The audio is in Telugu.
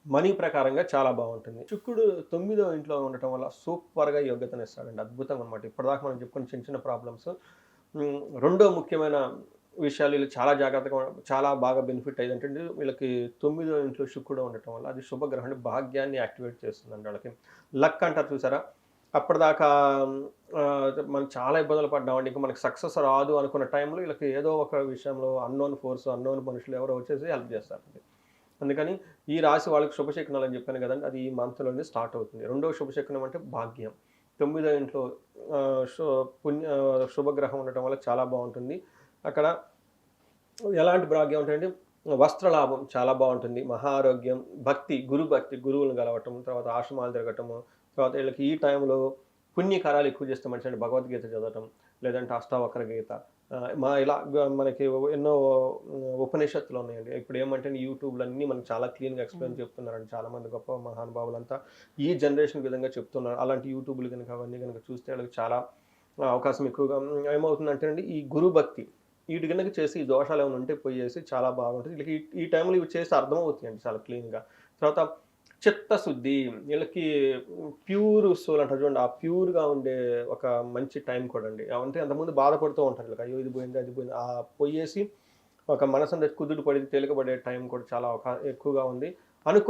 మనీ ప్రకారంగా చాలా బావుంటుంది. శుక్రుడు 9వ ఇంట్లో ఉండటం వల్ల సూపర్‌గా యోగ్యతనిస్తాడండి. అద్భుతంగనమాట. ఇప్పటిదాకా మనం చెప్పుకున్న చిన్న చిన్న ప్రాబ్లమ్స్ రెండో ముఖ్యమైన విషయాలు వీళ్ళు చాలా జాగ్రత్తగా చాలా బాగా బెనిఫిట్ అయ్యేదేంటంటే వీళ్ళకి 9వ ఇంట్లో శుక్రుడు ఉండటం వల్ల అది శుభగ్రహం అంటే భాగ్యాన్ని యాక్టివేట్ చేస్తుందండి వాళ్ళకి. లక్ అంటారు చూసారా? అప్పటిదాకా మనం చాలా ఇబ్బందులు పడ్డామండి. ఇంక మనకి సక్సెస్ రాదు అనుకున్న టైంలో వీళ్ళకి ఏదో ఒక విషయంలో అన్‌నోన్ ఫోర్స్, అన్‌నోన్ మనుషులు ఎవరో వచ్చేసి హెల్ప్ చేస్తారండి. అందుకని ఈ రాశి వాళ్ళకి శుభశకునాలు అని చెప్పాను కదండీ! అది ఈ మంత్‌లోనే స్టార్ట్ అవుతుంది. రెండవ శుభశకునం అంటే భాగ్యం. 9వ ఇంట్లో ఆహ్, శు శుభగ్రహం ఉండటం వల్ల చాలా బావుంటుంది. అక్కడ ఎలాంటి భాగ్యం ఉంటాయంటే వస్త్రలాభం చాలా బావుంటుంది. మహా ఆరోగ్యం, భక్తి, గురు భక్తి, గురువులను కలవటం, తర్వాత ఆశ్రమాలు తిరగటము, తర్వాత వీళ్ళకి ఈ టైంలో పుణ్యకార్యాలు ఎక్కువ చేస్తే మంచిదండి. భగవద్గీత చదవటం, లేదంటే అష్టావక్ర గీత ఇలా మనకి ఎన్నో ఉపనిషత్తులు ఉన్నాయండి. ఇప్పుడేమంటే యూట్యూబ్‌లన్నీ మనకు చాలా క్లీన్‌గా హ్మ్. ఎక్స్‌ప్లెయిన్ చెప్తున్నారండి. చాలామంది గొప్ప మహానుభావులంతా ఈ జనరేషన్ విధంగా చెప్తున్నారు. అలాంటి యూట్యూబ్‌లు గనుక అవన్నీ గనుక చూస్తే ఆళ్ళకి చాలా అవకాశం ఎక్కువగా ఏమవుతుందంటే అండి ఈ గురు భక్తి ఈటి గనుక చేసి ఈ దోషాలేమైనా ఉంటే పోయేసి చాలా బాగుంటది. ఈళ్ళకి ఈ టైంలో ఇవి చేస్తే అర్థమవుతాయండి చాలా క్లీన్‌గా. తర్వాత చిత్తశుద్ధి ఈళ్ళకి ప్యూర్ సోల్ అంటారు చూడండి. ఆ ప్యూర్‌గా ఉండే ఒక మంచి టైం కూడా అండి. అంటే అంతకుముందు బాధపడుతూ ఉంటారు ఈళ్ళకి. అయ్యో! ఇది పోయింది, అది పోయింది. పోయేసి ఒక మనసంతా కుదుట పడి తేలికపడే టైం కూడా చాలా ఎక్కువగా ఉంది.